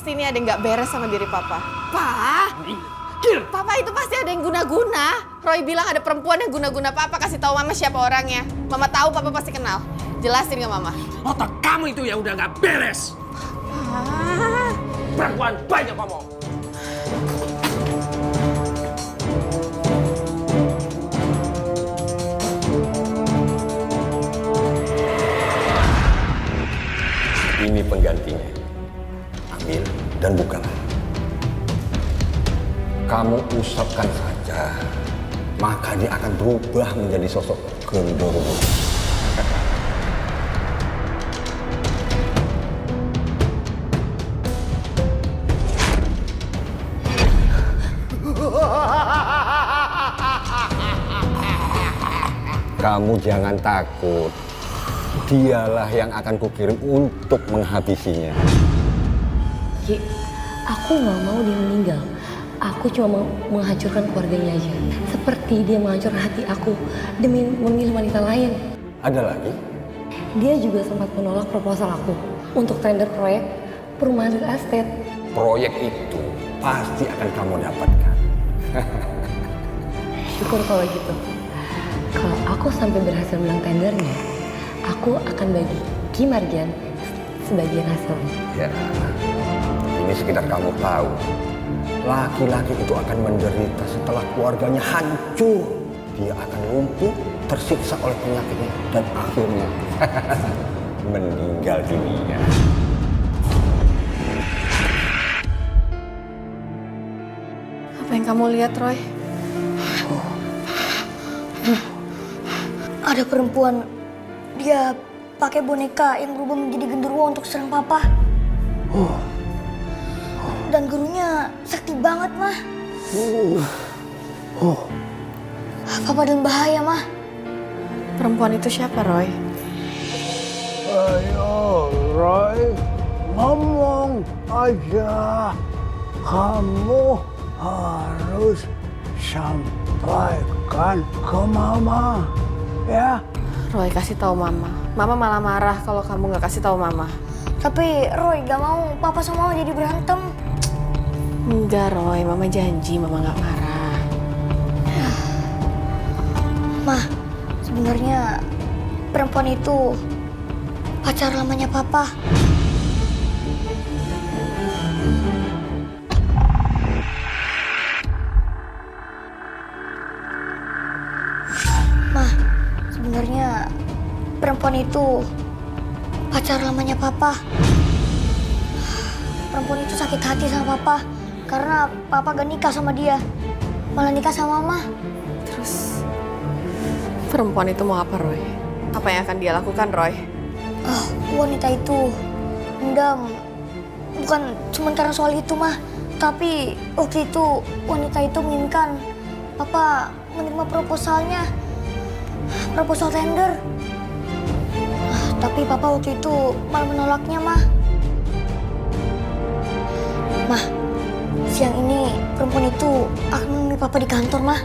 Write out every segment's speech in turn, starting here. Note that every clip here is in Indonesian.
Pasti ini ada yang nggak beres sama diri Papa. Papa itu pasti ada yang guna-guna. Roy bilang ada perempuan yang guna-guna Papa. Kasih tahu Mama siapa orangnya. Mama tahu, Papa pasti kenal. Jelasin ke Mama. Otak kamu itu yang udah nggak beres. Perempuan banyak ngomong. Ini penggantinya. Ambil dan bukalah. Kamu usapkan saja, maka dia akan berubah menjadi sosok genderuwo. Kamu jangan takut. Dialah yang akan kukirim untuk menghabisinya. Ki, aku nggak mau dia meninggal. Aku cuma mau menghancurkan keluarganya aja. Seperti dia menghancurkan hati aku demi memilih wanita lain. Ada lagi? Dia juga sempat menolak proposal aku untuk tender proyek perumahan real estate. Proyek itu pasti akan kamu dapatkan. Syukur kalau gitu. Kalau aku sampai berhasil menang tendernya, aku akan bagi Ki Margian sebagian hasilnya. Ya, ini sekedar kamu tahu. Laki-laki itu akan menderita setelah keluarganya hancur. Dia akan lumpuh, tersiksa oleh penyakitnya, dan akhirnya meninggal dunia. Apa yang kamu lihat, Roy? Ada perempuan, dia pakai boneka yang berubah menjadi genderuwo untuk serang Papa. Dan gurunya sakti banget, Mah. Papa dalam bahaya, Mah. Perempuan itu siapa, Roy? Ayo, Roy, ngomong aja. Kamu harus sampaikan ke Mama, ya? Roy kasih tahu Mama. Mama malah marah kalau kamu nggak kasih tahu Mama. Tapi Roy gak mau Papa sama Mama jadi berantem. Enggak, Roy. Mama janji Mama nggak marah. Mah, sebenarnya perempuan itu pacar lamanya Papa. Mah, sebenarnya perempuan itu pacar lamanya Papa. Perempuan itu sakit hati sama Papa karena Papa gak nikah sama dia, malah nikah sama Mama. Terus perempuan itu mau apa, Roy? Apa yang akan dia lakukan, Roy? Wanita itu dendam, bukan cuma karena soal itu, Mah. Tapi waktu itu wanita itu menginginkan Papa menerima proposalnya, proposal tender. Tapi Papa waktu itu malah menolaknya, Mah. Mah, siang ini perempuan itu akan menemui Papa di kantor, Mah.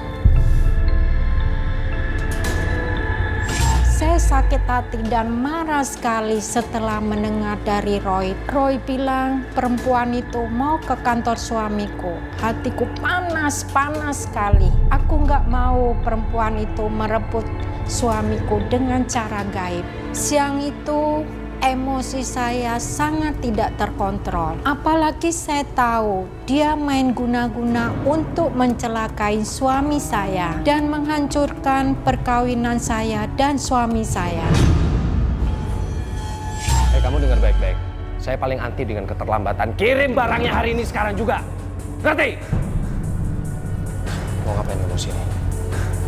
Saya sakit hati dan marah sekali setelah mendengar dari Roy. Roy bilang perempuan itu mau ke kantor suamiku. Hatiku panas sekali. Aku nggak mau perempuan itu merebut suamiku dengan cara gaib. Siang itu emosi saya sangat tidak terkontrol. Apalagi saya tahu dia main guna-guna untuk mencelakai suami saya dan menghancurkan perkawinan saya dan suami saya. Kamu dengar baik-baik. Saya paling anti dengan keterlambatan. Kirim barangnya hari ini sekarang juga. Ngerti? Mau ngapain kamu sini?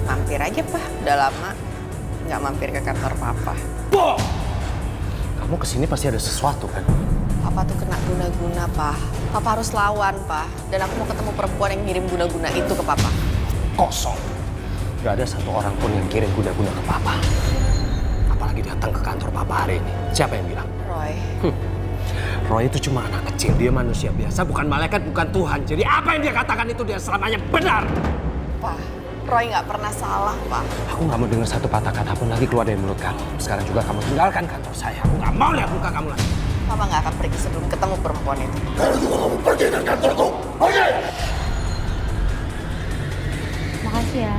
Mampir aja, Pak. Udah lama nggak mampir ke kantor Papa. Boh! Kamu kesini pasti ada sesuatu kan? Papa tuh kena guna-guna, Pak. Papa harus lawan, Pak. Dan aku mau ketemu perempuan yang ngirim guna-guna itu ke Papa. Kosong. Gak ada satu orang pun yang kirim guna-guna ke Papa. Apalagi datang ke kantor Papa hari ini. Siapa yang bilang? Roy. Roy itu cuma anak kecil. Dia manusia biasa, bukan malaikat, bukan Tuhan. Jadi apa yang dia katakan itu dia selamanya benar. Pak, Roy nggak pernah salah, Pak. Aku nggak mau dengar satu patah kata pun lagi keluar dari mulut kamu. Sekarang juga kamu tinggalkan kantor saya. Aku nggak mau lihat muka kamu lagi. Papa nggak akan pergi sebelum ketemu perempuan itu. Makasih ya.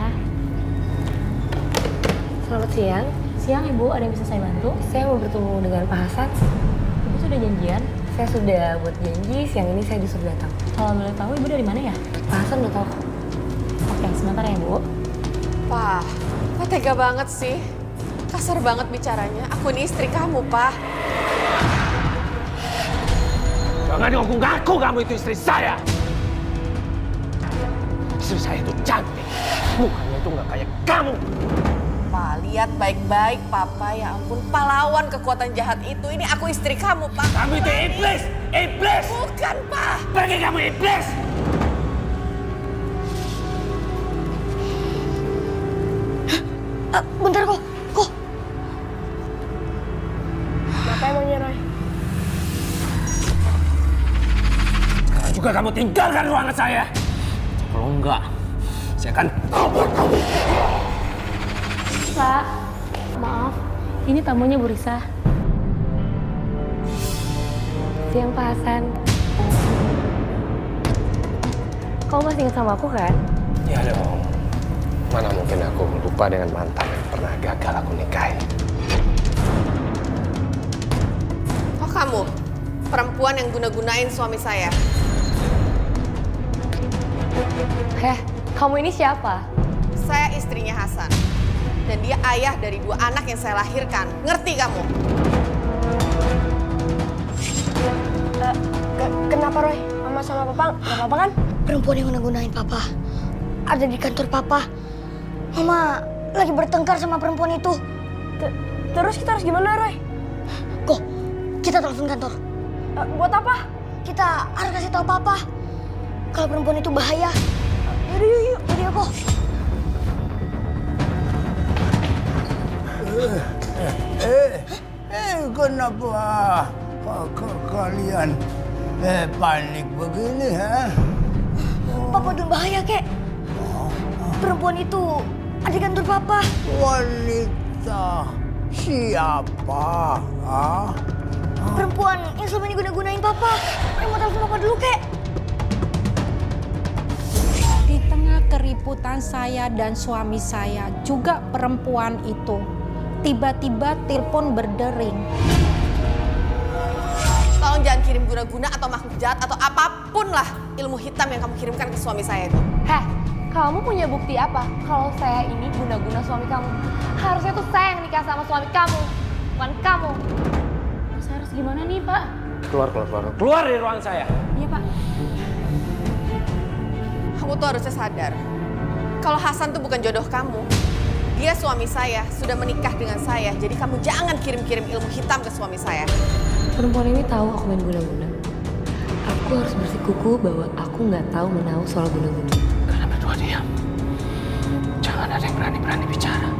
Selamat siang. Siang Ibu, ada yang bisa saya bantu? Saya mau bertemu dengan Pak Hasan. Ibu sudah janjian? Saya sudah buat janji, siang ini saya disuruh datang. Kalau boleh tahu Ibu dari mana ya? Pak Hasan udah tahu. Oke, sebentar ya Bu. Pak tega banget sih. Kasar banget bicaranya. Aku ini istri kamu, Pak. Jangan ngaku-ngaku kamu itu istri saya. Istri saya itu cantik. Mukanya itu nggak kayak kamu. Pak, lihat baik-baik, Papa. Ya ampun, pahlawan kekuatan jahat itu. Ini aku istri kamu, Pak. Kamu itu iblis! Iblis! Bukan, Pak. Pergi kamu iblis! Bentar kok. Apa emangnya Roy? Sekarang juga kamu tinggalkan ruangan saya. Kalau enggak, saya akan tabrak kamu. Pak, maaf. Ini tamunya Bu Risa. Siang Pak Hasan. Kamu masih ingat sama aku kan? Ya dong. Mana mungkin aku lupa dengan mantan yang pernah gagal aku nikahi. Oh, kamu? Perempuan yang guna-gunain suami saya. Kamu ini siapa? Saya istrinya Hasan. Dan dia ayah dari 2 anak yang saya lahirkan. Ngerti kamu? Kenapa Roy? Mama sama Papa nggak apa-apa kan? Perempuan yang guna-gunain Papa ada di kantor Papa. Mama lagi bertengkar sama perempuan itu. Terus kita harus gimana, Roy? Kok, kita telepon kantor. Buat apa? Kita harus kasih tahu Papa kalau perempuan itu bahaya. Yaudah, yuk. Yaudah, kok. Kenapa kalian panik begini, ha? Papa udah bahaya, Kek. Perempuan itu ada di kantor Papa. Wanita siapa? Ah? Perempuan yang selama ini guna-gunain Papa. Yang mau telepon Papa dulu, Kek. Di tengah keributan saya dan suami saya, juga perempuan itu tiba-tiba telepon berdering. Tolong jangan kirim guna-guna atau makhluk jahat atau apapun lah ilmu hitam yang kamu kirimkan ke suami saya itu. Kamu punya bukti apa kalau saya ini guna-guna suami kamu? Harusnya tuh saya yang nikah sama suami kamu, bukan kamu. Saya harus gimana nih, Pak? Keluar dari ruangan saya. Iya, Pak. Kamu tuh harusnya sadar. Kalau Hasan tuh bukan jodoh kamu. Dia suami saya, sudah menikah dengan saya. Jadi kamu jangan kirim-kirim ilmu hitam ke suami saya. Perempuan ini tahu aku main guna-guna. Aku harus bersikukuh bahwa aku nggak tahu menahu soal guna-guna. Kalian berdua diam. Jangan ada yang berani-berani bicara.